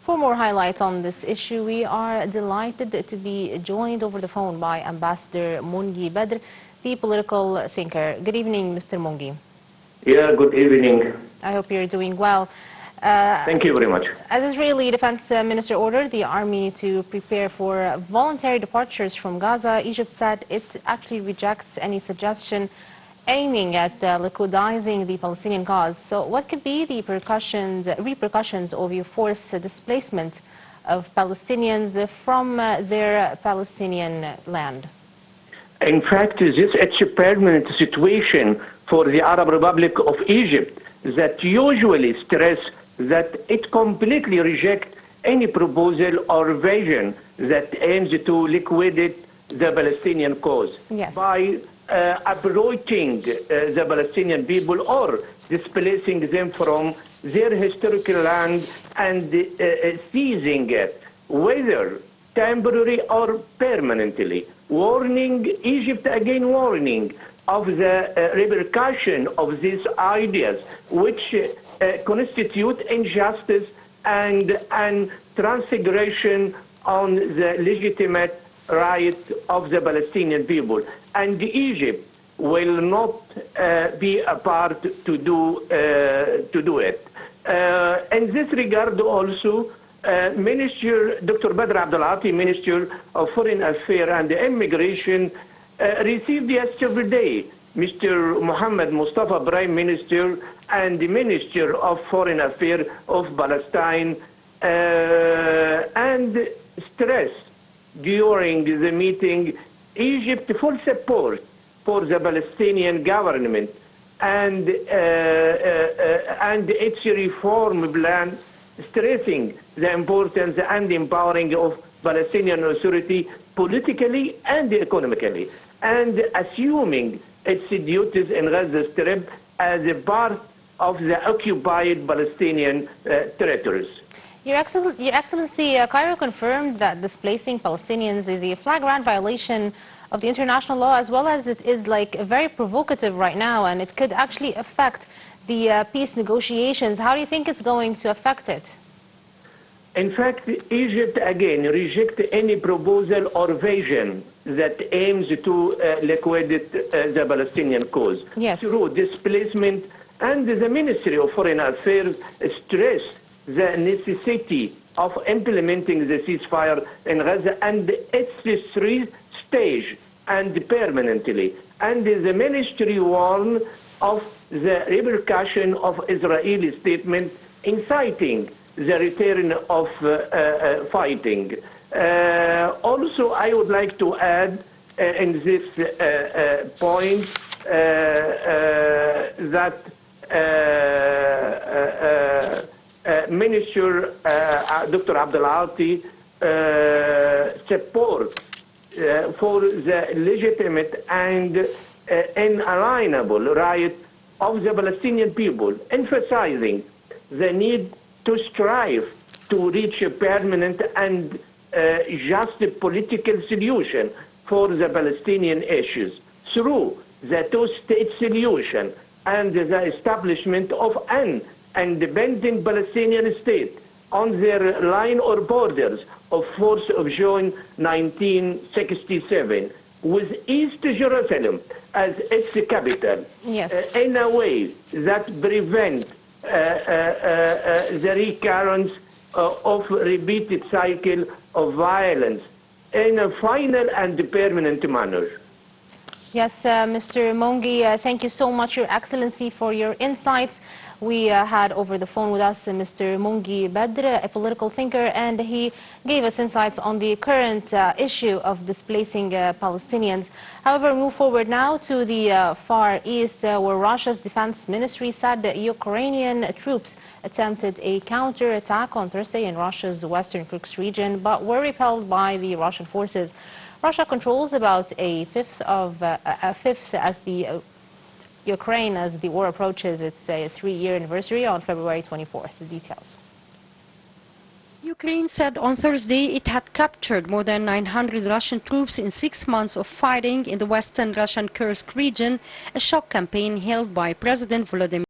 For more highlights on this issue, we are delighted to be joined over the phone by Ambassador Mongy Badr, the political thinker. Good evening, Mr. Mongy. Yeah, good evening. I hope you're doing well. Thank you very much. As Israeli Defense Minister ordered the army to prepare for voluntary departures from Gaza, Egypt said it actually rejects any suggestion aiming at liquidizing the Palestinian cause. So what could be the repercussions of your forced displacement of Palestinians from their Palestinian land? In fact, it's a permanent situation for the Arab Republic of Egypt that usually stress that it completely rejects any proposal or vision that aims to liquidate the Palestinian cause. Yes. By uprooting the Palestinian people or displacing them from their historical land and seizing it, whether temporary or permanently. Warning Egypt, again warning of the repercussion of these ideas, which constitute injustice and transgression on the legitimate right of the Palestinian people. And Egypt will not be a part to do it. In this regard also, Minister Dr. Badr Minister of Foreign Affairs and Immigration, received yesterday Mr. Mohammed Mustafa, Prime Minister and the Minister of Foreign Affairs of Palestine, and stressed during the meeting Egypt's full support for the Palestinian government and its reform plan, stressing the importance and empowering of Palestinian Authority politically and economically, and assuming its duties in Gaza Strip as a part of the occupied Palestinian territories. Your Excellency, Cairo confirmed that displacing Palestinians is a flagrant violation of the international law, as well as it is very provocative right now, and it could actually affect the peace negotiations. How do you think it's going to affect it? In fact, Egypt again rejects any proposal or vision that aims to liquidate the Palestinian cause. Yes. Through displacement, and the Ministry of Foreign Affairs stressed the necessity of implementing the ceasefire in Gaza and its three-stage and permanently. And the ministry warned of the repercussion of Israeli statement inciting the return of fighting. Also, I would like to add in this point that Minister Dr. Abdelati support for the legitimate and inalienable right of the Palestinian people, emphasizing the need to strive to reach a permanent and just political solution for the Palestinian issues through the two-state solution and the establishment of an independent Palestinian state on their line or borders of 4th of June 1967, with East Jerusalem as its capital. Yes. In a way that prevents the recurrence of repeated cycle of violence in a final and permanent manner. Yes, Mr. Mongy, thank you so much, Your Excellency, for your insights. We had over the phone with us Mr. Mongy Badr, a political thinker, and he gave us insights on the current issue of displacing Palestinians. However, we move forward now to the Far East, where Russia's defense ministry said that Ukrainian troops attempted a counter-attack on Thursday in Russia's western Kursk region, but were repelled by the Russian forces. Russia controls about a fifth as the Ukraine, as the war approaches its 3-year anniversary on February 24th. The details. Ukraine said on Thursday it had captured more than 900 Russian troops in 6 months of fighting in the western Russian Kursk region, a shock campaign held by President Volodymyr